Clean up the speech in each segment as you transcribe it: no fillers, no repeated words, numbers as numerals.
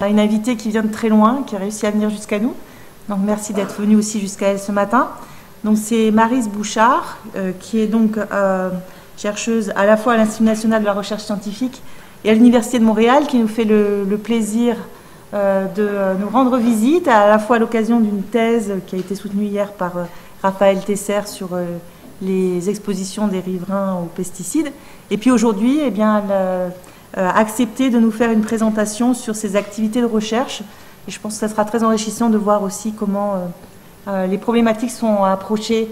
a une invitée qui vient de très loin, qui a réussi à venir jusqu'à nous. Donc merci d'être venue aussi jusqu'à elle ce matin. Donc c'est Maryse Bouchard, qui est donc chercheuse à la fois à l'Institut national de la recherche scientifique et à l'Université de Montréal, qui nous fait le plaisir de nous rendre visite, à la fois à l'occasion d'une thèse qui a été soutenue hier par Raphaël Tesser sur les expositions des riverains aux pesticides. Et puis aujourd'hui, eh bien, elle a accepté de nous faire une présentation sur ses activités de recherche. Et je pense que ça sera très enrichissant de voir aussi comment les problématiques sont approchées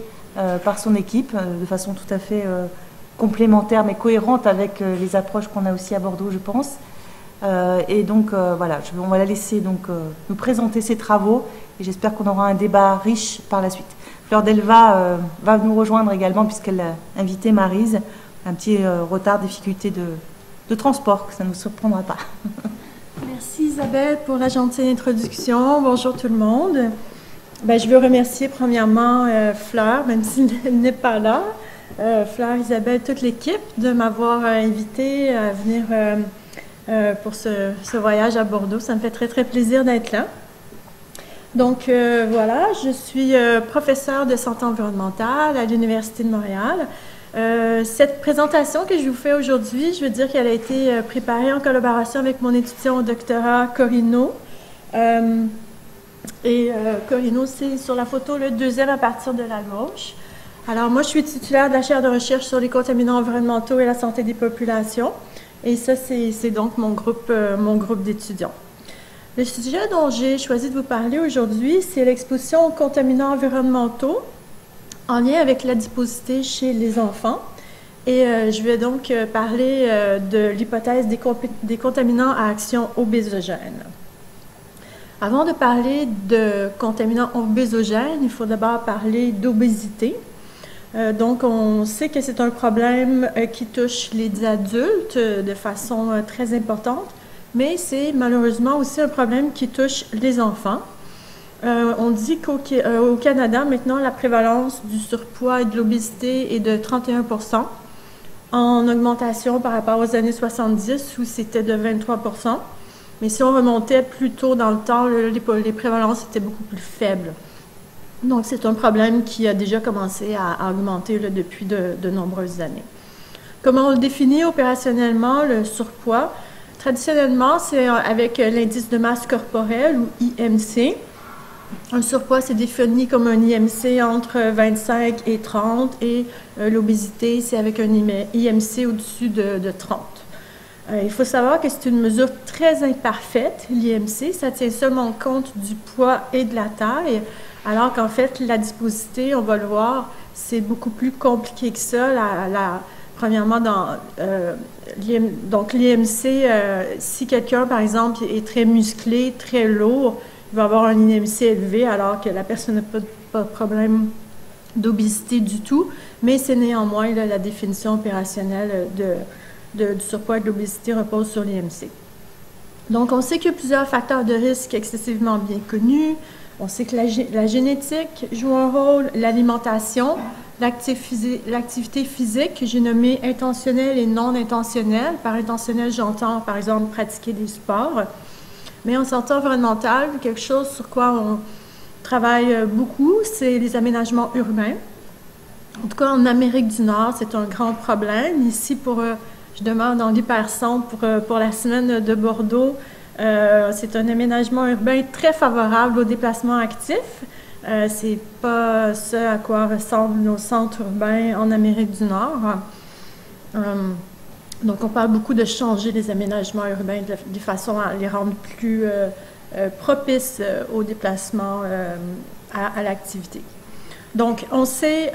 par son équipe de façon tout à fait complémentaire mais cohérente avec les approches qu'on a aussi à Bordeaux, je pense. Et donc voilà, on va la laisser donc nous présenter ses travaux et j'espère qu'on aura un débat riche par la suite. Fleur Delva va nous rejoindre également puisqu'elle a invité Maryse. Un petit retard, difficulté de transport, que ça ne nous surprendra pas. Merci Isabelle pour la gentille introduction. Bonjour tout le monde. Ben, je veux remercier premièrement Fleur, même si elle n'est pas là. Fleur, Isabelle, toute l'équipe de m'avoir invité à venir pour ce voyage à Bordeaux. Ça me fait très, très plaisir d'être là. Donc voilà, je suis professeure de santé environnementale à l'Université de Montréal. Cette présentation que je vous fais aujourd'hui, je veux dire qu'elle a été préparée en collaboration avec mon étudiant au doctorat Corino. Corino, c'est sur la photo le deuxième à partir de la gauche. Alors moi, je suis titulaire de la chaire de recherche sur les contaminants environnementaux et la santé des populations. Et ça, c'est donc mon groupe d'étudiants. Le sujet dont j'ai choisi de vous parler aujourd'hui, c'est l'exposition aux contaminants environnementaux en lien avec l'adiposité chez les enfants. Et je vais donc parler de l'hypothèse des contaminants à action obésogène. Avant de parler de contaminants obésogènes, il faut d'abord parler d'obésité. Donc, on sait que c'est un problème qui touche les adultes de façon très importante, mais c'est malheureusement aussi un problème qui touche les enfants. On dit qu'au Canada, maintenant, la prévalence du surpoids et de l'obésité est de 31%, en augmentation par rapport aux années 70 où c'était de 23%. Mais si on remontait plus tôt dans le temps, les prévalences étaient beaucoup plus faibles. Donc, c'est un problème qui a déjà commencé à augmenter depuis de nombreuses années. Comment on le définit opérationnellement, le surpoids? Traditionnellement, c'est avec l'indice de masse corporelle ou IMC. Un surpoids, c'est défini comme un IMC entre 25 et 30 et l'obésité, c'est avec un IMC au-dessus de 30. Il faut savoir que c'est une mesure très imparfaite, l'IMC. Ça tient seulement compte du poids et de la taille, alors qu'en fait, l'adiposité, on va le voir, c'est beaucoup plus compliqué que ça. Premièrement, donc l'IMC, si quelqu'un, par exemple, est très musclé, très lourd, il va avoir un IMC élevé, alors que la personne n'a pas de problème d'obésité du tout, mais c'est néanmoins la définition opérationnelle du surpoids et de l'obésité repose sur l'IMC. Donc, on sait qu'il y a plusieurs facteurs de risque excessivement bien connus. On sait que la génétique joue un rôle, l'alimentation, l'activité physique, j'ai nommé intentionnelle et non intentionnelle. Par intentionnelle, j'entends, par exemple, pratiquer des sports. Mais en santé environnementale, quelque chose sur quoi on travaille beaucoup, c'est les aménagements urbains. En tout cas, en Amérique du Nord, c'est un grand problème. Ici, je demeure dans l'hypercentre pour la semaine de Bordeaux. C'est un aménagement urbain très favorable aux déplacements actifs. C'est pas ce à quoi ressemblent nos centres urbains en Amérique du Nord. Donc, on parle beaucoup de changer les aménagements urbains de façon à les rendre plus propices au déplacement à l'activité. Donc, on sait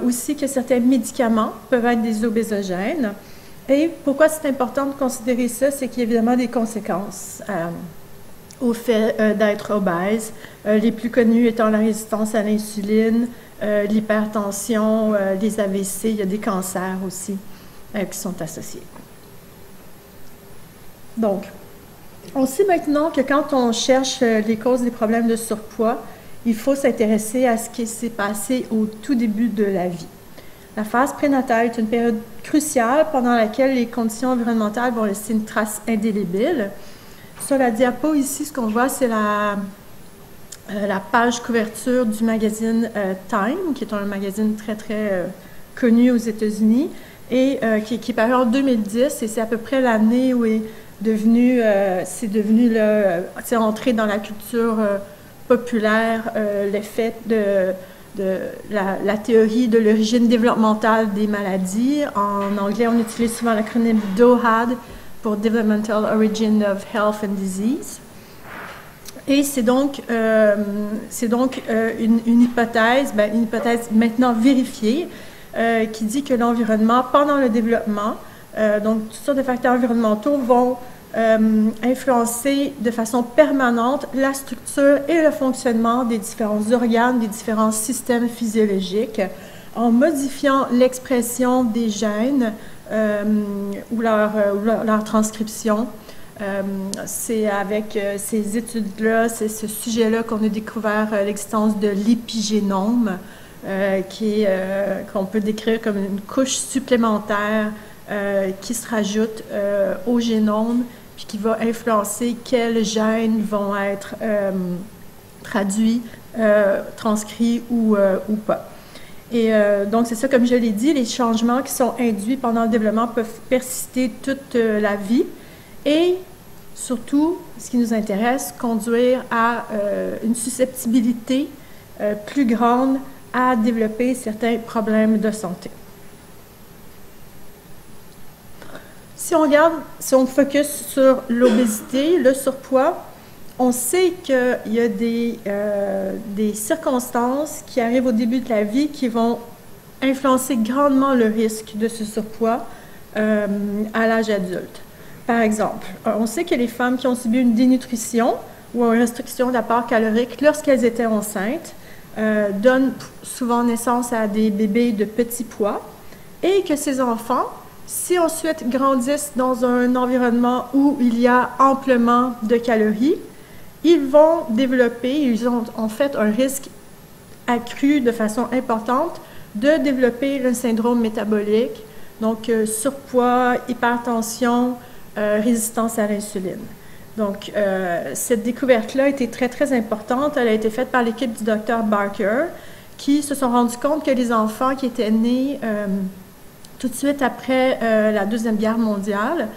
aussi que certains médicaments peuvent être des obésogènes. Et pourquoi c'est important de considérer ça, c'est qu'il y a évidemment des conséquences au fait d'être obèse. Les plus connus étant la résistance à l'insuline, l'hypertension, les AVC, il y a des cancers aussi qui sont associés. Donc, on sait maintenant que quand on cherche les causes des problèmes de surpoids, il faut s'intéresser à ce qui s'est passé au tout début de la vie. La phase prénatale est une période cruciale pendant laquelle les conditions environnementales vont laisser une trace indélébile. Sur la diapo ici, ce qu'on voit, c'est la page couverture du magazine Time, qui est un magazine très, très connu aux États-Unis, et qui est paru en 2010, et c'est à peu près l'année où c'est devenu c'est entré dans la culture populaire, l'effet de la théorie de l'origine développementale des maladies. En anglais, on utilise souvent l'acronyme DOHAD pour Developmental Origin of Health and Disease. Et c'est donc une hypothèse maintenant vérifiée, qui dit que l'environnement, pendant le développement, donc toutes sortes de facteurs environnementaux vont influencer de façon permanente la structure et le fonctionnement des différents organes, des différents systèmes physiologiques, en modifiant l'expression des gènes ou leur transcription. C'est avec ces études-là, c'est ce sujet-là qu'on a découvert l'existence de l'épigénome, qu'on peut décrire comme une couche supplémentaire qui se rajoute au génome, puis qui va influencer quels gènes vont être traduits, transcrits ou pas. Et donc, c'est ça, comme je l'ai dit, les changements qui sont induits pendant le développement peuvent persister toute la vie et surtout, ce qui nous intéresse, conduire à une susceptibilité plus grande à développer certains problèmes de santé. Si on focus sur l'obésité, le surpoids, on sait qu'il y a des circonstances qui arrivent au début de la vie qui vont influencer grandement le risque de ce surpoids à l'âge adulte. Par exemple, on sait que les femmes qui ont subi une dénutrition ou une restriction d'apport calorique lorsqu'elles étaient enceintes donnent souvent naissance à des bébés de petits poids et que ces enfants, si ensuite grandissent dans un environnement où il y a amplement de calories, ils vont développer, ils ont en fait un risque accru de façon importante de développer le syndrome métabolique, donc surpoids, hypertension, résistance à l'insuline. Donc, cette découverte-là a été très, très importante. Elle a été faite par l'équipe du Dr. Barker, qui se sont rendus compte que les enfants qui étaient nés tout de suite après la Deuxième Guerre mondiale,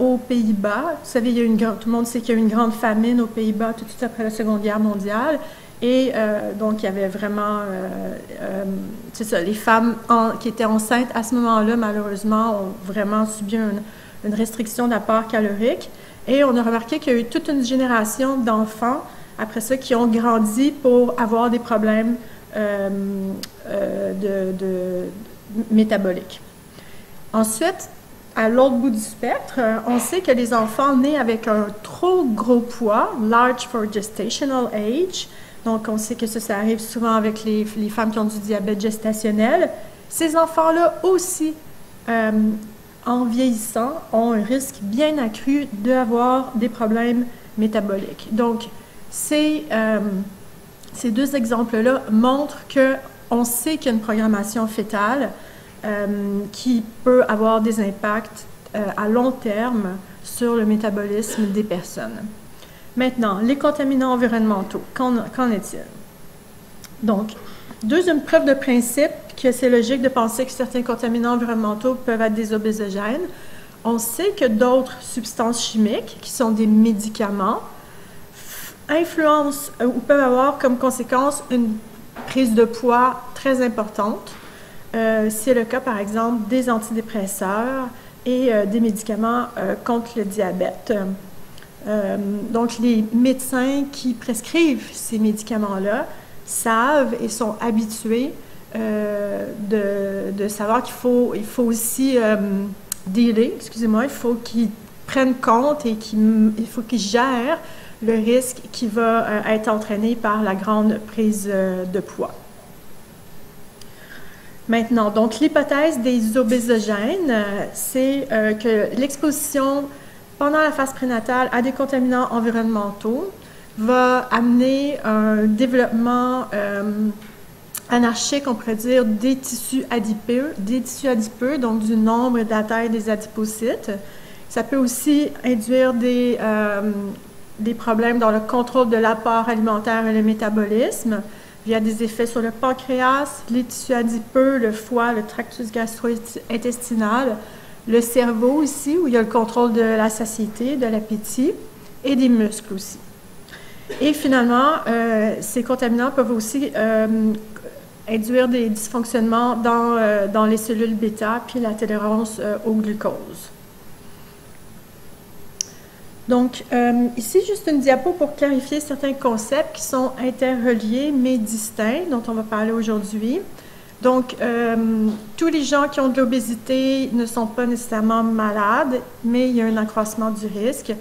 aux Pays-Bas, vous savez, tout le monde sait qu'il y a eu une grande famine aux Pays-Bas tout de suite après la Seconde Guerre mondiale, et donc il y avait vraiment, c'est ça, les femmes qui étaient enceintes à ce moment-là, malheureusement, ont vraiment subi une restriction d'apport calorique, et on a remarqué qu'il y a eu toute une génération d'enfants, après ça, qui ont grandi pour avoir des problèmes métaboliques. Ensuite, à l'autre bout du spectre, on sait que les enfants nés avec un trop gros poids, large for gestational age, donc on sait que ça arrive souvent avec les femmes qui ont du diabète gestationnel, ces enfants-là aussi, en vieillissant, ont un risque bien accru d'avoir des problèmes métaboliques. Donc, ces deux exemples-là montrent qu'on sait qu'il y a une programmation fœtale qui peut avoir des impacts à long terme sur le métabolisme des personnes. Maintenant, les contaminants environnementaux, qu'en est-il? Donc, deuxième preuve de principe que c'est logique de penser que certains contaminants environnementaux peuvent être des obésogènes. On sait que d'autres substances chimiques, qui sont des médicaments, influencent ou peuvent avoir comme conséquence une prise de poids très importante. C'est le cas, par exemple, des antidépresseurs et des médicaments contre le diabète. Donc, les médecins qui prescrivent ces médicaments-là savent et sont habitués de savoir qu'il faut aussi dealer, il faut qu'ils prennent compte et il faut qu'ils gèrent le risque qui va être entraîné par la grande prise de poids. Maintenant, donc l'hypothèse des obésogènes, c'est que l'exposition pendant la phase prénatale à des contaminants environnementaux va amener un développement anarchique, on pourrait dire, des tissus adipeux, donc du nombre et de la taille des adipocytes, Ça peut aussi induire des problèmes dans le contrôle de l'apport alimentaire et le métabolisme, via des effets sur le pancréas, les tissus adipeux, le foie, le tractus gastro-intestinal, le cerveau aussi, où il y a le contrôle de la satiété, de l'appétit, et des muscles aussi. Et finalement, ces contaminants peuvent aussi induire des dysfonctionnements dans les cellules bêta, puis la tolérance au glucose. Donc, ici, juste une diapo pour clarifier certains concepts qui sont interreliés mais distincts, dont on va parler aujourd'hui. Donc, tous les gens qui ont de l'obésité ne sont pas nécessairement malades, mais il y a un accroissement du risque.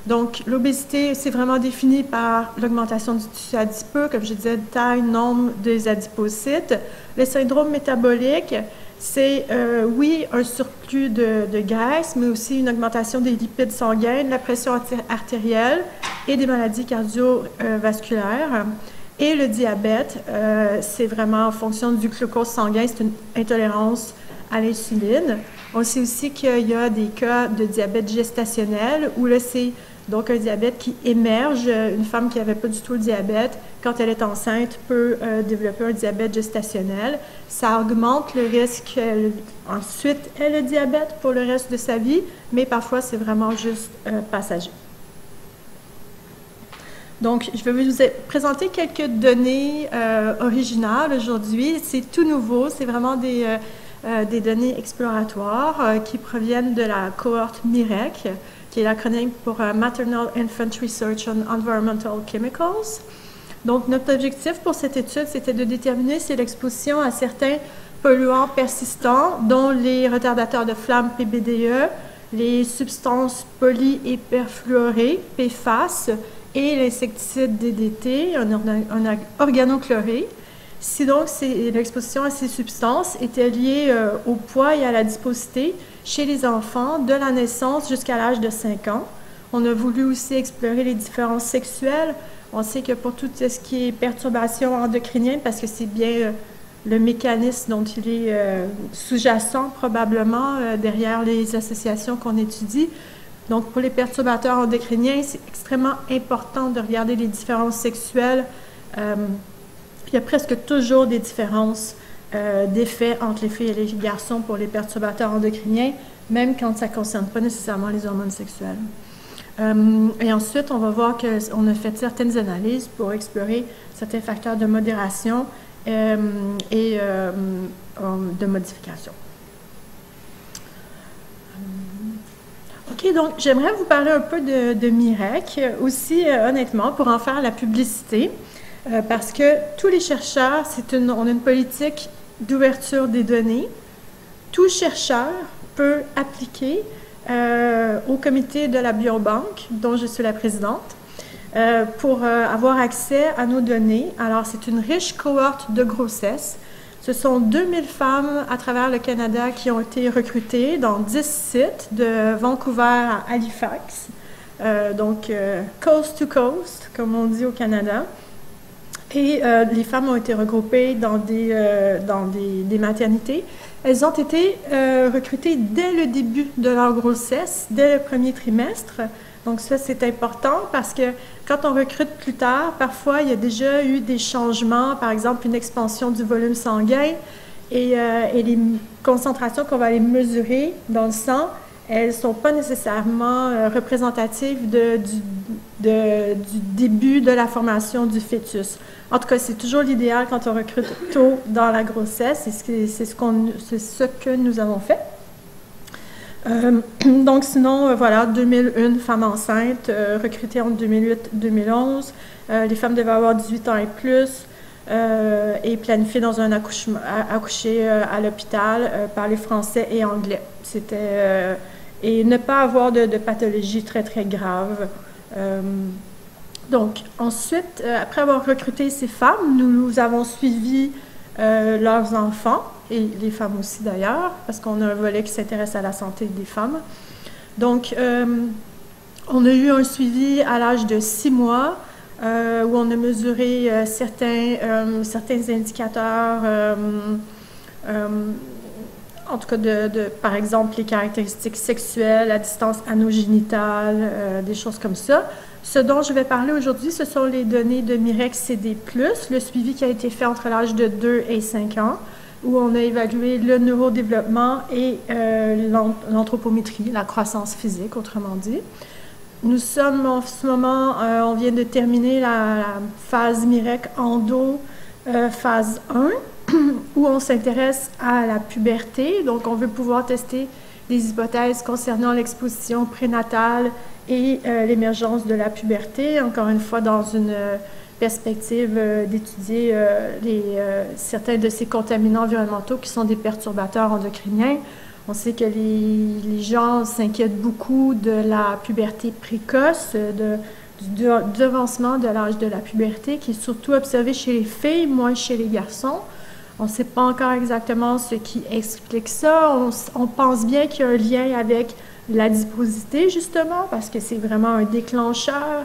Donc, l'obésité, c'est vraiment défini par l'augmentation du tissu adipeux, comme je disais, taille, nombre des adipocytes. Le syndrome métabolique, c'est, oui, un surplus de graisse, mais aussi une augmentation des lipides sanguins, de la pression artérielle et des maladies cardiovasculaires. Et le diabète, c'est vraiment en fonction du glucose sanguin, c'est une intolérance à l'insuline. On sait aussi qu'il y a des cas de diabète gestationnel, où là, c'est donc un diabète qui émerge. Une femme qui n'avait pas du tout le diabète, quand elle est enceinte, peut développer un diabète gestationnel. Ça augmente le risque ensuite ait le diabète pour le reste de sa vie, mais parfois c'est vraiment juste passager. Donc, je vais vous présenter quelques données originales aujourd'hui. C'est tout nouveau, c'est vraiment des données exploratoires qui proviennent de la cohorte MIREC, qui est l'acronyme pour Maternal Infant Research on Environmental Chemicals. Donc, notre objectif pour cette étude, c'était de déterminer si l'exposition à certains polluants persistants, dont les retardateurs de flamme PBDE, les substances poly- et perfluorées, PFAS, et l'insecticide DDT, un organochloré. Si donc l'exposition à ces substances était liée au poids et à l'adiposité chez les enfants de la naissance jusqu'à l'âge de 5 ans. On a voulu aussi explorer les différences sexuelles. On sait que pour tout ce qui est perturbation endocrinienne, parce que c'est bien le mécanisme dont il est sous-jacent probablement derrière les associations qu'on étudie. Donc, pour les perturbateurs endocriniens, c'est extrêmement important de regarder les différences sexuelles. Il y a presque toujours des différences d'effets entre les filles et les garçons pour les perturbateurs endocriniens, même quand ça ne concerne pas nécessairement les hormones sexuelles. Et ensuite, on va voir qu'on a fait certaines analyses pour explorer certains facteurs de modération et de modification. OK, donc j'aimerais vous parler un peu de MIREC, aussi honnêtement, pour en faire la publicité, parce que tous les chercheurs, on a une politique d'ouverture des données. Tout chercheur peut appliquer au comité de la biobanque, dont je suis la présidente, pour avoir accès à nos données. Alors, c'est une riche cohorte de grossesse. Ce sont 2000 femmes à travers le Canada qui ont été recrutées dans 10 sites, de Vancouver à Halifax, donc coast to coast, comme on dit au Canada. Et les femmes ont été regroupées dans des maternités. Elles ont été recrutées dès le début de leur grossesse, dès le premier trimestre. Donc ça, c'est important parce que quand on recrute plus tard, parfois, il y a déjà eu des changements, par exemple une expansion du volume sanguin et les concentrations qu'on va aller mesurer dans le sang, elles ne sont pas nécessairement représentatives du début de la formation du fœtus. En tout cas, c'est toujours l'idéal quand on recrute tôt dans la grossesse, et c'est ce que nous avons fait. Donc, sinon, voilà, 2001 femmes enceintes recrutées entre 2008 et 2011. Les femmes devaient avoir 18 ans et plus et planifiées dans un accoucher à l'hôpital, parler français et anglais. Et ne pas avoir de pathologie très, très grave. Donc, ensuite, après avoir recruté ces femmes, nous avons suivi leurs enfants, et les femmes aussi d'ailleurs, parce qu'on a un volet qui s'intéresse à la santé des femmes. Donc, on a eu un suivi à l'âge de 6 mois, où on a mesuré certains indicateurs en tout cas par exemple, les caractéristiques sexuelles, la distance anogénitale, des choses comme ça. Ce dont je vais parler aujourd'hui, ce sont les données de Mirec CD+, le suivi qui a été fait entre l'âge de 2 et 5 ans, où on a évalué le neurodéveloppement et l'anthropométrie, la croissance physique, autrement dit. Nous sommes en ce moment, on vient de terminer la phase Mirec endo, phase 1, où on s'intéresse à la puberté. Donc, on veut pouvoir tester des hypothèses concernant l'exposition prénatale et l'émergence de la puberté, encore une fois dans une perspective d'étudier certains de ces contaminants environnementaux qui sont des perturbateurs endocriniens. On sait que les gens s'inquiètent beaucoup de la puberté précoce, du devancement de l'âge de la puberté, qui est surtout observé chez les filles, moins chez les garçons. On ne sait pas encore exactement ce qui explique ça. On pense bien qu'il y a un lien avec l'adiposité, justement, parce que c'est vraiment un déclencheur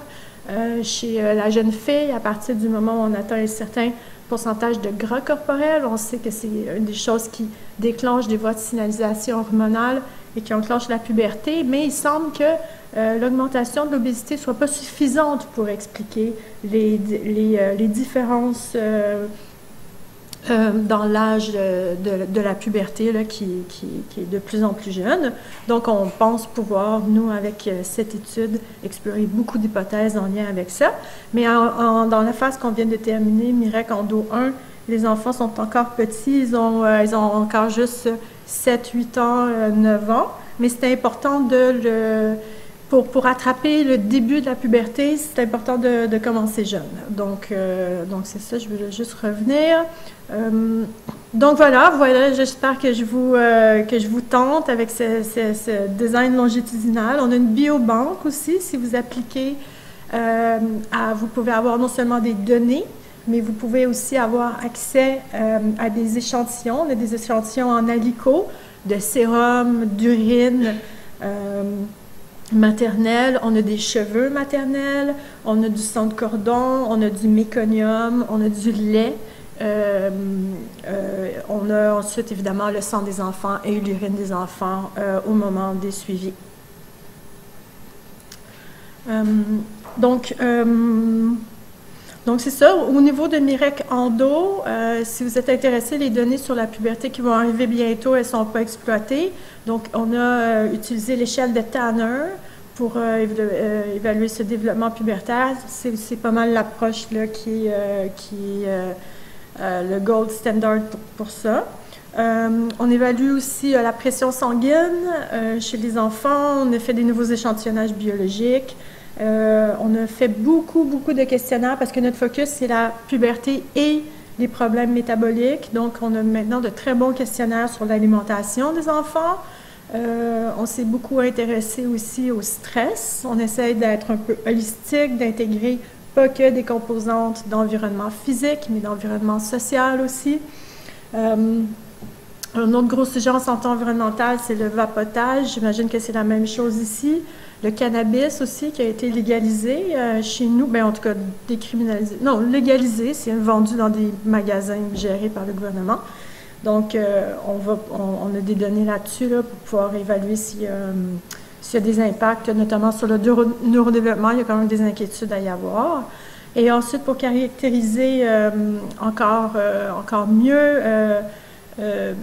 chez la jeune fille à partir du moment où on atteint un certain pourcentage de gras corporel. On sait que c'est une des choses qui déclenche des voies de signalisation hormonale et qui enclenche la puberté, mais il semble que l'augmentation de l'obésité ne soit pas suffisante pour expliquer les différences dans l'âge de la puberté là, qui est de plus en plus jeune. Donc, on pense pouvoir, nous, avec cette étude, explorer beaucoup d'hypothèses en lien avec ça. Mais dans la phase qu'on vient de terminer, Mirec Endo 1, les enfants sont encore petits, ils ont encore juste 7, 8 ans, 9 ans, mais c'est important pour attraper le début de la puberté, c'est important de commencer jeune. Donc c'est ça, je vais juste revenir. Donc voilà, j'espère que je vous tente avec ce design longitudinal. On a une biobanque aussi, si vous appliquez, vous pouvez avoir non seulement des données, mais vous pouvez aussi avoir accès à des échantillons. On a des échantillons en alico, de sérum, d'urine, maternelle, on a des cheveux maternels, on a du sang de cordon, on a du méconium, on a du lait, on a ensuite évidemment le sang des enfants et l'urine des enfants au moment des suivis. Donc c'est ça, au niveau de Mirec Endo, si vous êtes intéressé, les données sur la puberté qui vont arriver bientôt, elles ne sont pas exploitées. Donc on a utilisé l'échelle de Tanner pour évaluer ce développement pubertaire. C'est pas mal l'approche qui est le gold standard pour ça. On évalue aussi la pression sanguine chez les enfants, on a fait des nouveaux échantillonnages biologiques. On a fait beaucoup de questionnaires parce que notre focus, c'est la puberté et les problèmes métaboliques. Donc, on a maintenant de très bons questionnaires sur l'alimentation des enfants. On s'est beaucoup intéressé aussi au stress. On essaye d'être un peu holistique, d'intégrer pas que des composantes d'environnement physique, mais d'environnement social aussi. Une autre grosse sujet en santé environnementale, c'est le vapotage. J'imagine que c'est la même chose ici. Le cannabis aussi, qui a été légalisé chez nous, bien en tout cas décriminalisé. Non, légalisé, c'est vendu dans des magasins gérés par le gouvernement. Donc, on a des données là-dessus là, pour pouvoir évaluer s'il y a des impacts, notamment sur le neurodéveloppement. Il y a quand même des inquiétudes à y avoir. Et ensuite, pour caractériser encore mieux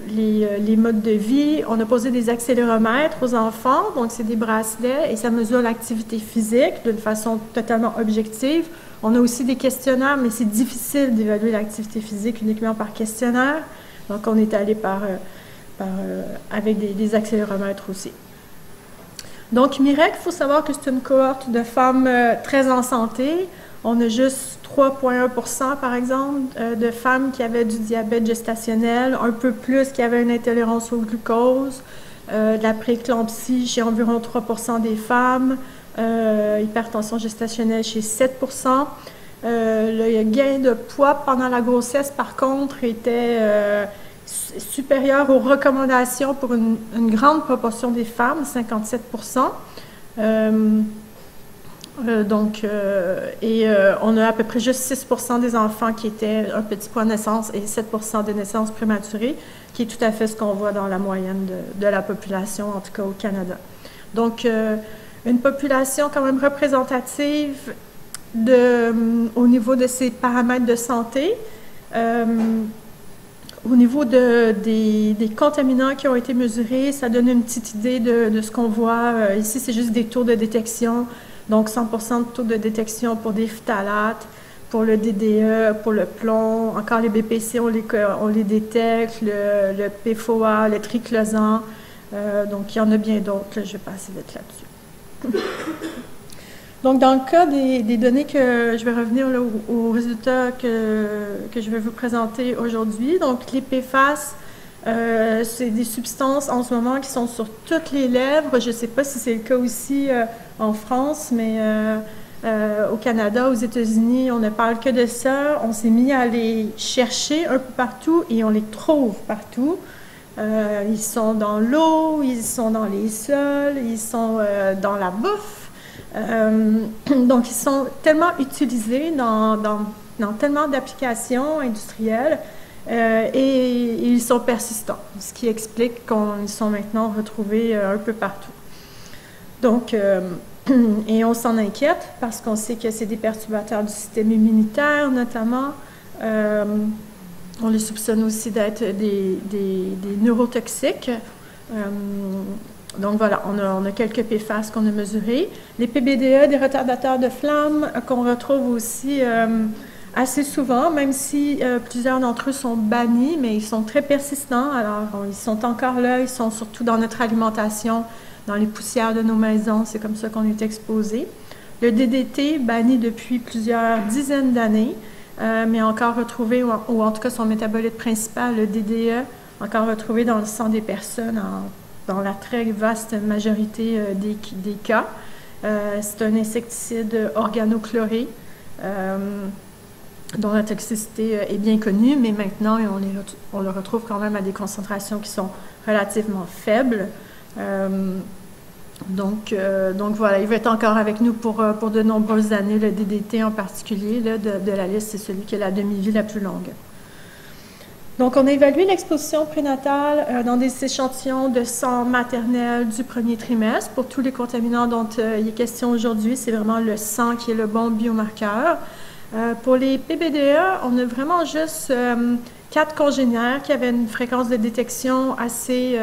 les modes de vie, on a posé des accéléromètres aux enfants, donc c'est des bracelets et ça mesure l'activité physique d'une façon totalement objective. On a aussi des questionnaires, mais c'est difficile d'évaluer l'activité physique uniquement par questionnaire, donc on est allé avec des accéléromètres aussi. Donc Mirec, il faut savoir que c'est une cohorte de femmes très en santé. On a juste 3,1% par exemple de femmes qui avaient du diabète gestationnel, un peu plus qui avaient une intolérance au glucose, de la prééclampsie chez environ 3% des femmes, hypertension gestationnelle chez 7%. Le gain de poids pendant la grossesse, par contre, était supérieur aux recommandations pour une grande proportion des femmes, 57%. On a à peu près juste 6% des enfants qui étaient un petit poids de naissance et 7% de naissances prématurées qui est tout à fait ce qu'on voit dans la moyenne de la population, en tout cas au Canada. Donc, une population quand même représentative au niveau de ses paramètres de santé. Au niveau des contaminants qui ont été mesurés, ça donne une petite idée de ce qu'on voit. Ici, c'est juste des taux de détection. Donc, 100% de taux de détection pour des phtalates, pour le DDE, pour le plomb. Encore les BPC, on les détecte, le PFOA, le triclosan. Donc, il y en a bien d'autres. Je vais passer vite là-dessus. Donc, dans le cas des données que je vais revenir là, aux résultats que je vais vous présenter aujourd'hui. Donc, les PFAS, c'est des substances en ce moment qui sont sur toutes les lèvres. Je ne sais pas si c'est le cas aussi en France, mais au Canada, aux États-Unis, on ne parle que de ça. On s'est mis à les chercher un peu partout et on les trouve partout. Ils sont dans l'eau, ils sont dans les sols, ils sont dans la bouffe. Donc, ils sont tellement utilisés dans tellement d'applications industrielles et ils sont persistants, ce qui explique qu'ils sont maintenant retrouvés un peu partout. Donc, et on s'en inquiète parce qu'on sait que c'est des perturbateurs du système immunitaire, notamment. On les soupçonne aussi d'être des neurotoxiques. Donc voilà, on a quelques PFAS qu'on a mesurés. Les PBDE, des retardateurs de flamme, qu'on retrouve aussi assez souvent, même si plusieurs d'entre eux sont bannis, mais ils sont très persistants. Alors, ils sont encore là, ils sont surtout dans notre alimentation, dans les poussières de nos maisons, c'est comme ça qu'on est exposé. Le DDT, banni depuis plusieurs dizaines d'années, mais encore retrouvé, ou en tout cas son métabolite principal, le DDE, encore retrouvé dans le sang des personnes dans la très vaste majorité des cas. C'est un insecticide organochloré dont la toxicité est bien connue, mais maintenant on le retrouve quand même à des concentrations qui sont relativement faibles. Donc voilà, il va être encore avec nous pour de nombreuses années. Le DDT en particulier, là, de la liste, c'est celui qui a la demi-vie la plus longue. Donc, on a évalué l'exposition prénatale dans des échantillons de sang maternel du premier trimestre. Pour tous les contaminants dont il est question aujourd'hui, c'est vraiment le sang qui est le bon biomarqueur. Pour les PBDE, on a vraiment juste 4 congénères qui avaient une fréquence de détection assez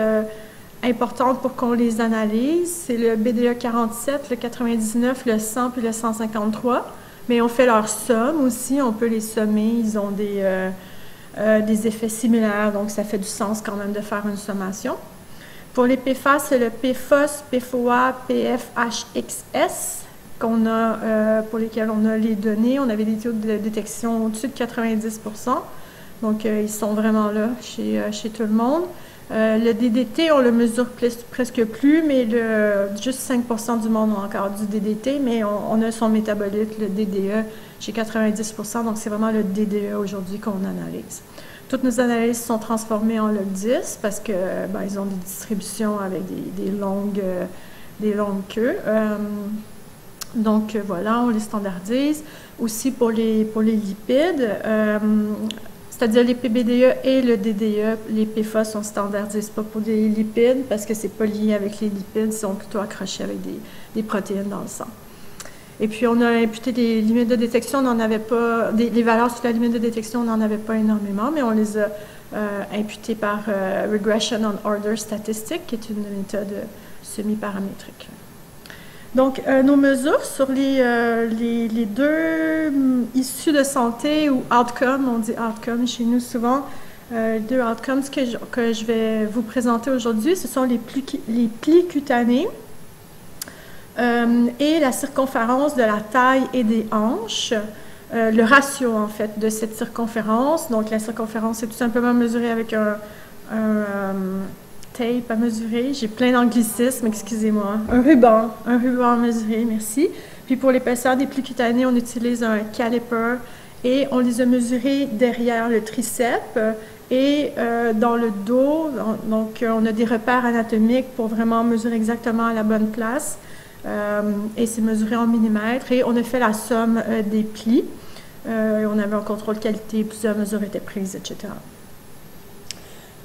importante pour qu'on les analyse. C'est le BDE 47, le 99, le 100 puis le 153. Mais on fait leur somme aussi, on peut les sommer. Ils ont des effets similaires, donc ça fait du sens quand même de faire une sommation. Pour les PFAS, c'est le PFOS, PFOA, PFHXS pour lesquels on a les données. On avait des taux de détection au-dessus de 90%, donc ils sont vraiment là chez tout le monde. Le DDT, on le mesure presque plus, mais juste 5% du monde ont encore du DDT, mais on a son métabolite, le DDE, chez 90%, donc c'est vraiment le DDE aujourd'hui qu'on analyse. Toutes nos analyses sont transformées en log 10 parce que ils ont des distributions avec des longues queues. Donc voilà, on les standardise. Aussi pour les lipides, c'est-à-dire les PBDE et le DDE, les PFAS, on ne standardise pas pour des lipides parce que ce n'est pas lié avec les lipides, ils sont plutôt accrochés avec des protéines dans le sang. Et puis, on a imputé des limites de détection, on n'en avait pas, les valeurs sur la limite de détection, on n'en avait pas énormément, mais on les a imputées par Regression on Order Statistic, qui est une méthode semi-paramétrique. Donc, nos mesures sur les deux issues de santé ou outcomes, on dit outcomes chez nous souvent, deux outcomes que je vais vous présenter aujourd'hui, ce sont les plis cutanés et la circonférence de la taille et des hanches, le ratio en fait de cette circonférence. Donc, la circonférence est tout simplement mesurée avec un tape à mesurer. J'ai plein d'anglicismes, excusez-moi. Un ruban à mesurer, merci. Puis pour l'épaisseur des plis cutanés, on utilise un caliper et on les a mesurés derrière le triceps et dans le dos. Donc, on a des repères anatomiques pour vraiment mesurer exactement à la bonne place. Et c'est mesuré en millimètres. Et on a fait la somme des plis. On avait un contrôle qualité, plusieurs mesures étaient prises, etc.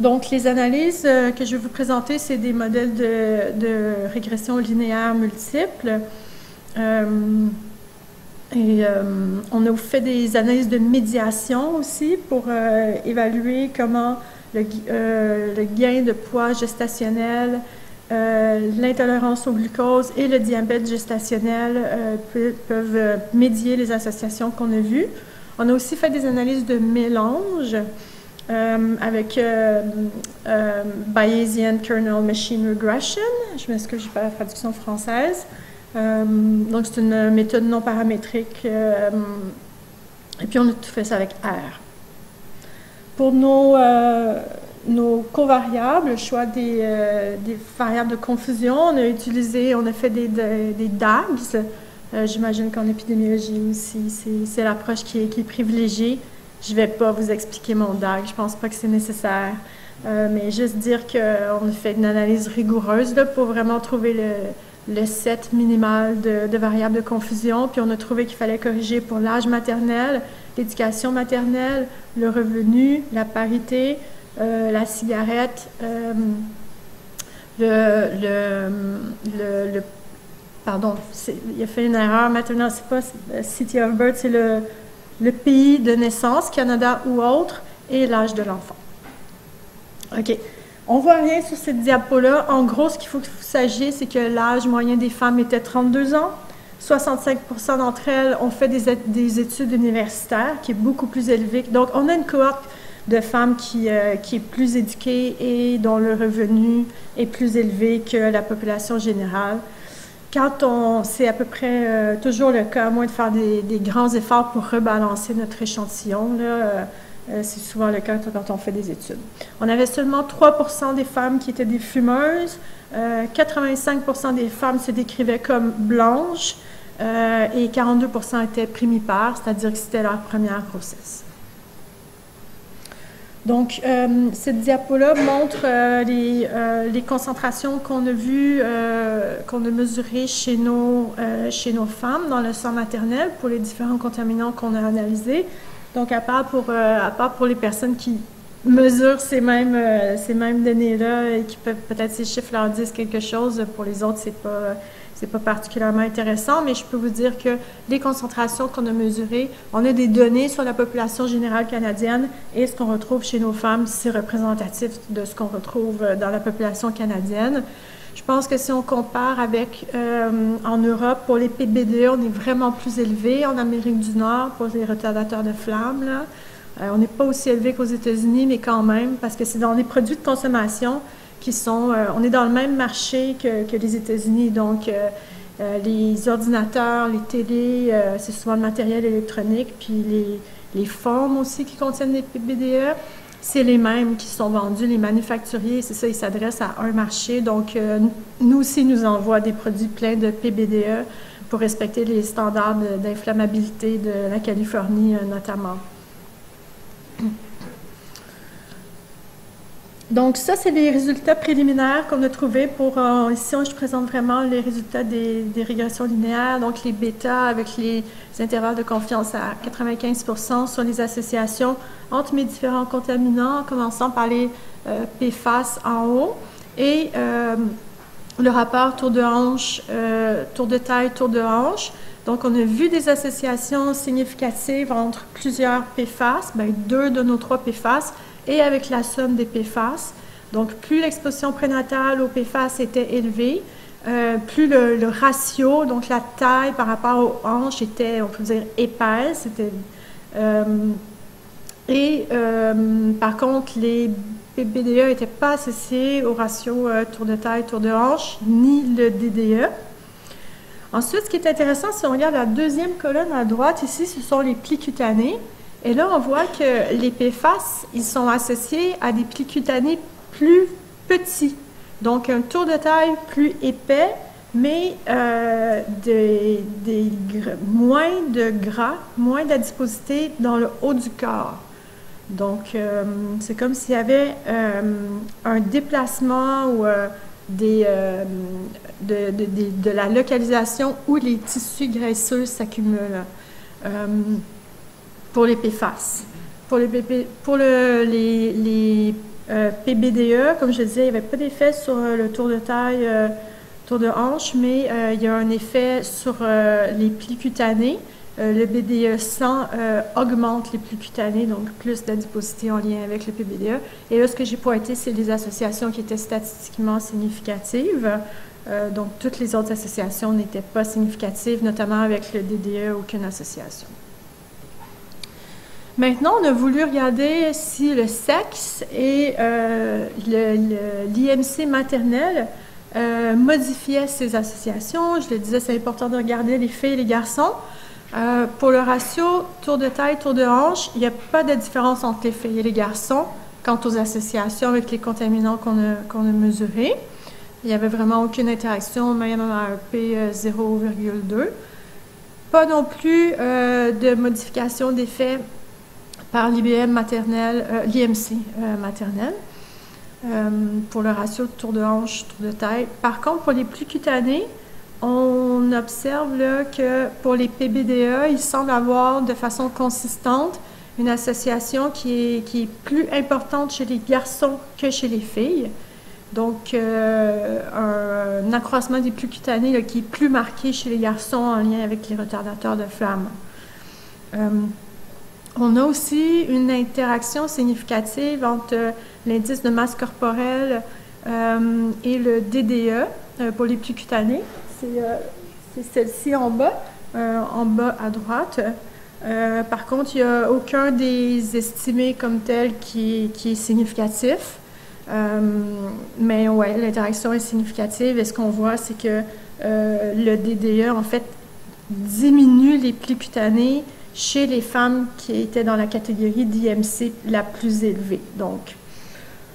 Donc, les analyses que je vais vous présenter, c'est des modèles de régression linéaire multiple. On a fait des analyses de médiation aussi pour évaluer comment le gain de poids gestationnel, l'intolérance au glucose et le diabète gestationnel peuvent médier les associations qu'on a vues. On a aussi fait des analyses de mélange avec Bayesian Kernel Machine Regression. Je m'excuse, je n'ai pas la traduction française. Donc, c'est une méthode non paramétrique. Et puis, on a tout fait ça avec R. Pour nos covariables, le choix des variables de confusion, on a fait des DAGs. J'imagine qu'en épidémiologie aussi, c'est l'approche qui est privilégiée. Je ne vais pas vous expliquer mon DAG, je ne pense pas que c'est nécessaire. Mais juste dire qu'on a fait une analyse rigoureuse là, pour vraiment trouver le set minimal de variables de confusion. Puis on a trouvé qu'il fallait corriger pour l'âge maternel, l'éducation maternelle, le revenu, la parité, la cigarette, pardon, il a fait une erreur maintenant, c'est pas City of Birth, c'est le pays de naissance, Canada ou autre, et l'âge de l'enfant. OK. On ne voit rien sur cette diapo-là. En gros, ce qu'il faut que vous sachiez, c'est que l'âge moyen des femmes était 32 ans. 65% d'entre elles ont fait des études universitaires, qui est beaucoup plus élevé. Donc, on a une cohorte de femmes qui est plus éduquée et dont le revenu est plus élevé que la population générale. C'est à peu près toujours le cas, à moins de faire des grands efforts pour rebalancer notre échantillon, là, c'est souvent le cas quand on fait des études. On avait seulement 3% des femmes qui étaient des fumeuses, 85% des femmes se décrivaient comme blanches et 42% étaient primipare, c'est-à-dire que c'était leur première grossesse. Donc, cette diapo-là montre les concentrations qu'on a vues, qu'on a mesurées chez nos femmes dans le sang maternel pour les différents contaminants qu'on a analysés. Donc, à part pour les personnes qui mesurent ces mêmes données-là et qui peuvent peut-être ces chiffres leur disent quelque chose, pour les autres, c'est pas particulièrement intéressant, mais je peux vous dire que les concentrations qu'on a mesurées, on a des données sur la population générale canadienne et ce qu'on retrouve chez nos femmes, c'est représentatif de ce qu'on retrouve dans la population canadienne. Je pense que si on compare avec en Europe, pour les PBDE, on est vraiment plus élevé. En Amérique du Nord, pour les retardateurs de flammes, là, on n'est pas aussi élevé qu'aux États-Unis, mais quand même, parce que c'est dans les produits de consommation qui sont... on est dans le même marché que les États-Unis, donc les ordinateurs, les télés, c'est souvent le matériel électronique, puis les formes aussi qui contiennent des PBDE. C'est les mêmes qui sont vendus, les manufacturiers, c'est ça, ils s'adressent à un marché. Donc, nous aussi, nous envoient des produits pleins de PBDE pour respecter les standards d'inflammabilité de la Californie, notamment. Donc, ça, c'est les résultats préliminaires qu'on a trouvés pour... ici, je présente vraiment les résultats des régressions linéaires, donc les bêta avec les intervalles de confiance à 95% sur les associations entre mes différents contaminants, en commençant par les PFAS en haut, et le rapport tour de hanche, tour de taille, tour de hanche. Donc, on a vu des associations significatives entre plusieurs PFAS, bien, 2 de nos 3 PFAS, et avec la somme des PFAS. Donc, plus l'exposition prénatale aux PFAS était élevée, plus le ratio, donc la taille par rapport aux hanches était, on peut dire, épaisse. Par contre, les PBDE n'étaient pas associés au ratio tour de taille, tour de hanche, ni le DDE. Ensuite, ce qui est intéressant, si on regarde la deuxième colonne à droite, ici, ce sont les plis cutanés. Et là, on voit que les PFAS, ils sont associés à des plis cutanés plus petits. Donc, un tour de taille plus épais, mais moins de gras, moins d'adiposité dans le haut du corps. Donc, c'est comme s'il y avait un déplacement ou de la localisation où les tissus graisseux s'accumulent. Pour les PFAS. Pour les PBDE, comme je disais, il n'y avait pas d'effet sur le tour de taille, tour de hanche, mais il y a un effet sur les plis cutanés. Le BDE 100 augmente les plis cutanés, donc plus d'adiposité en lien avec le PBDE. Et là, ce que j'ai pointé, c'est les associations qui étaient statistiquement significatives. Donc, toutes les autres associations n'étaient pas significatives, notamment avec le DDE, aucune association. Maintenant, on a voulu regarder si le sexe et l'IMC maternel modifiaient ces associations. Je le disais, c'est important de regarder les filles et les garçons. Pour le ratio tour de taille, tour de hanche, il n'y a pas de différence entre les filles et les garçons quant aux associations avec les contaminants qu'on a mesurés. Il n'y avait vraiment aucune interaction, même à un P 0,2. Pas non plus de modification d'effet par l'IBM maternel, l'IMC maternel, pour le ratio tour de hanche, tour de taille. Par contre, pour les plis cutanés, on observe là, que pour les PBDE, il semble avoir de façon consistante une association qui est plus importante chez les garçons que chez les filles. Donc, un accroissement des plis cutanés là, qui est plus marqué chez les garçons en lien avec les retardateurs de flamme. On a aussi une interaction significative entre l'indice de masse corporelle et le DDE pour les plis cutanés. C'est celle-ci en bas à droite. Par contre, il n'y a aucun des estimés comme tel qui est significatif. Mais ouais, l'interaction est significative et ce qu'on voit, c'est que le DDE, en fait, diminue les plis cutanés chez les femmes qui étaient dans la catégorie d'IMC la plus élevée. Donc,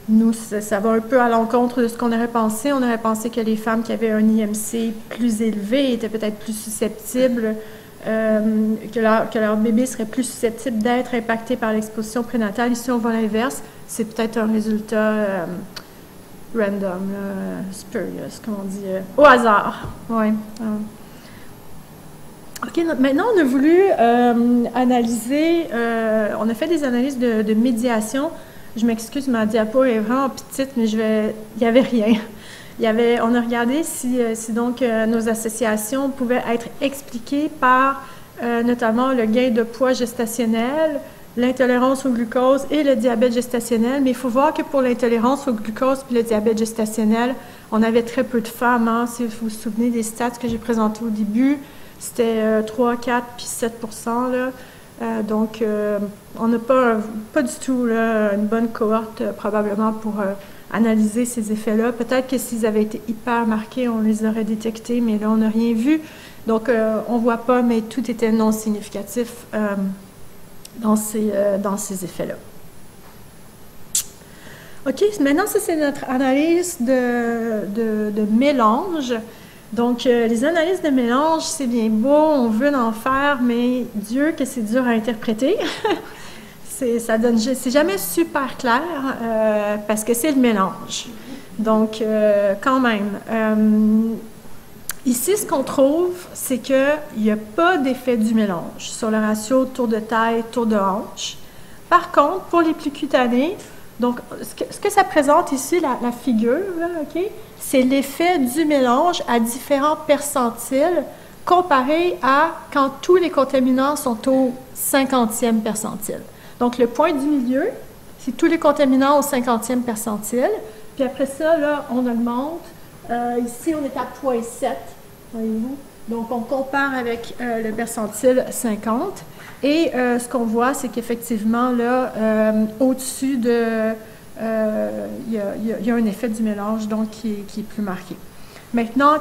nous, ça va un peu à l'encontre de ce qu'on aurait pensé. On aurait pensé que les femmes qui avaient un IMC plus élevé étaient peut-être plus susceptibles, que leur bébé serait plus susceptible d'être impacté par l'exposition prénatale. Ici, on voit l'inverse. C'est peut-être un résultat random, spurious, comme on dit, au hasard. Ouais. OK, maintenant, on a voulu analyser, on a fait des analyses de médiation. Je m'excuse, ma diapo est vraiment petite, mais il n'y avait rien. On a regardé si donc nos associations pouvaient être expliquées par notamment le gain de poids gestationnel, l'intolérance au glucose et le diabète gestationnel. Mais il faut voir que pour l'intolérance au glucose et le diabète gestationnel, on avait très peu de femmes. Hein, si vous vous souvenez des stats que j'ai présentées au début, c'était 3, 4 puis 7 là. Donc, on n'a pas du tout là, une bonne cohorte probablement pour analyser ces effets-là. Peut-être que s'ils avaient été hyper marqués, on les aurait détectés, mais là, on n'a rien vu. Donc, on ne voit pas, mais tout était non significatif dans ces effets-là. OK, maintenant, ça, c'est notre analyse de mélange. Donc, les analyses de mélange, c'est bien beau, on veut en faire, mais Dieu que c'est dur à interpréter. C'est jamais super clair parce que c'est le mélange. Donc, quand même. Ici, ce qu'on trouve, c'est qu'il n'y a pas d'effet du mélange sur le ratio tour de taille, tour de hanche. Par contre, pour les plis cutanés, donc, ce que ça présente ici, la figure, là, OK, c'est l'effet du mélange à différents percentiles comparé à quand tous les contaminants sont au 50e percentile. Donc, le point du milieu, c'est tous les contaminants au 50e percentile. Puis après ça, là, on augmente. Ici, on est à 0,7, voyez-vous. Donc, on compare avec le percentile 50. Et ce qu'on voit, c'est qu'effectivement, là, au-dessus de... il y a un effet du mélange, donc, qui est plus marqué. Maintenant,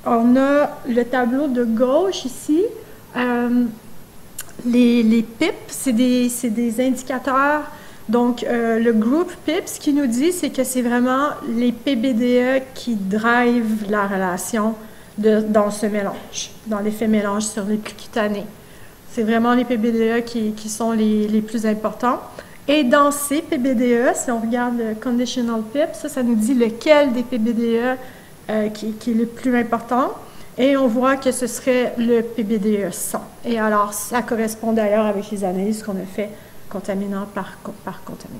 on a le tableau de gauche ici. Les PIP, c'est des indicateurs. Donc, le groupe PIP, ce qu'il nous dit, c'est que c'est vraiment les PBDE qui drivent la relation dans ce mélange, dans l'effet mélange sur les plis cutanés. C'est vraiment les PBDE qui sont les plus importants. Et dans ces PBDE, si on regarde le conditional PIP, ça nous dit lequel des PBDE qui est le plus important. Et on voit que ce serait le PBDE 100. Et alors, ça correspond d'ailleurs avec les analyses qu'on a fait contaminant par contaminant.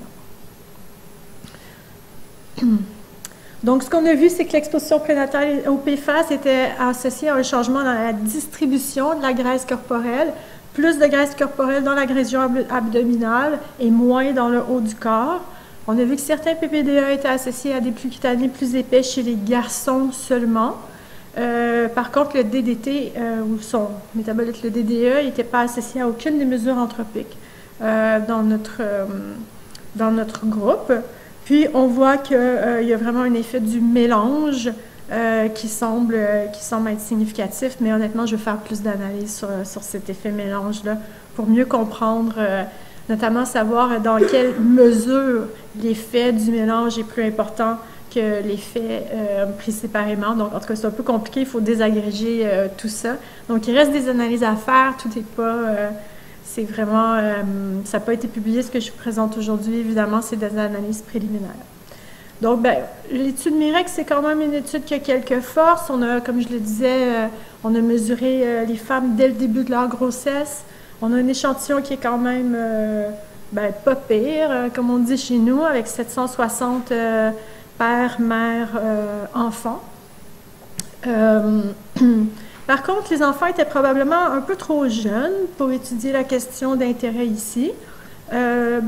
Donc, ce qu'on a vu, c'est que l'exposition prénatale au PFAS était associée à un changement dans la distribution de la graisse corporelle, plus de graisse corporelle dans la région abdominale et moins dans le haut du corps. On a vu que certains PPDA étaient associés à des flux cutanés plus épais chez les garçons seulement. Par contre, le DDT, ou son métabolite, le DDE, n'était pas associé à aucune des mesures anthropiques dans notre groupe. Puis, on voit qu'il y a vraiment un effet du mélange qui semble être significatif, mais honnêtement, je vais faire plus d'analyse sur cet effet mélange-là pour mieux comprendre, notamment savoir dans quelle mesure l'effet du mélange est plus important que l'effet pris séparément. Donc, en tout cas, c'est un peu compliqué, il faut désagréger tout ça. Donc, il reste des analyses à faire, tout n'est pas... c'est vraiment... ça n'a pas été publié, ce que je vous présente aujourd'hui, évidemment, c'est des analyses préliminaires. Donc, l'étude MIREX, c'est quand même une étude qui a quelques forces. On a, comme je le disais, on a mesuré les femmes dès le début de leur grossesse. On a un échantillon qui est quand même pas pire, comme on dit chez nous, avec 760 pères, mères, enfants. Par contre, les enfants étaient probablement un peu trop jeunes pour étudier la question d'intérêt ici. Les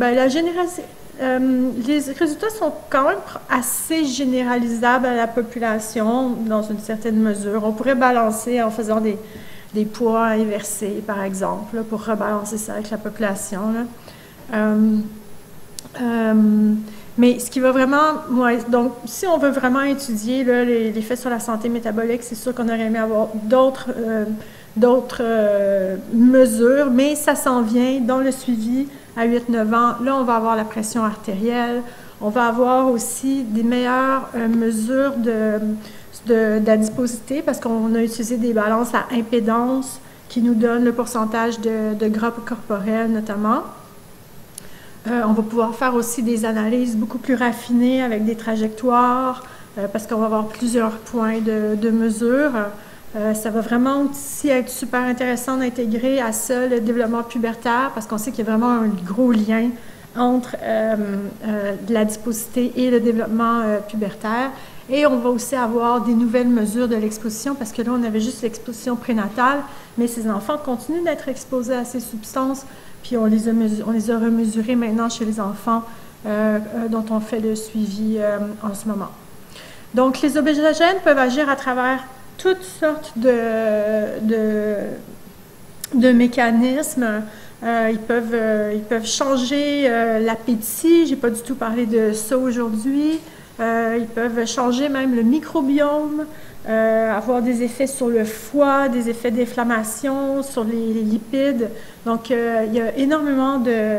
résultats sont quand même assez généralisables à la population dans une certaine mesure. On pourrait balancer en faisant des poids inversés, par exemple, là, pour rebalancer ça avec la population. Mais ce qui va vraiment... donc, si on veut vraiment étudier l'effet sur la santé métabolique, c'est sûr qu'on aurait aimé avoir d'autres mesures, mais ça s'en vient dans le suivi à 8-9 ans. Là, on va avoir la pression artérielle. On va avoir aussi des meilleures mesures d'adiposité parce qu'on a utilisé des balances à impédance qui nous donnent le pourcentage de gras corporel, notamment. On va pouvoir faire aussi des analyses beaucoup plus raffinées avec des trajectoires parce qu'on va avoir plusieurs points de mesure. Ça va vraiment aussi être super intéressant d'intégrer à ça le développement pubertaire parce qu'on sait qu'il y a vraiment un gros lien entre l'adiposité et le développement pubertaire. Et on va aussi avoir des nouvelles mesures de l'exposition parce que là, on avait juste l'exposition prénatale, mais ces enfants continuent d'être exposés à ces substances, puis on les a remesurés maintenant chez les enfants dont on fait le suivi en ce moment. Donc, les obésogènes peuvent agir à travers toutes sortes de mécanismes. Ils peuvent changer l'appétit. J'ai pas du tout parlé de ça aujourd'hui. Ils peuvent changer même le microbiome, avoir des effets sur le foie, des effets d'inflammation, sur les lipides. Donc, il y a énormément de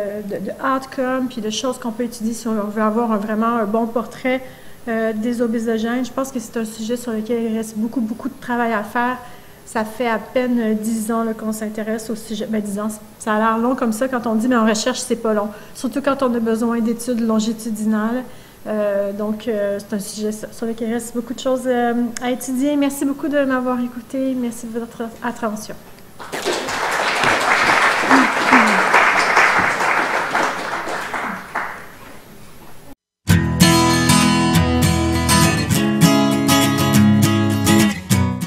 outcomes puis de choses qu'on peut étudier si on veut avoir vraiment un bon portrait des obésogènes. Je pense que c'est un sujet sur lequel il reste beaucoup de travail à faire. Ça fait à peine 10 ans qu'on s'intéresse au sujet. 10 ans, ça a l'air long comme ça quand on dit, mais en recherche, c'est pas long. Surtout quand on a besoin d'études longitudinales. Donc, c'est un sujet sur lequel il reste beaucoup de choses à étudier. Merci beaucoup de m'avoir écouté. Merci de votre attention.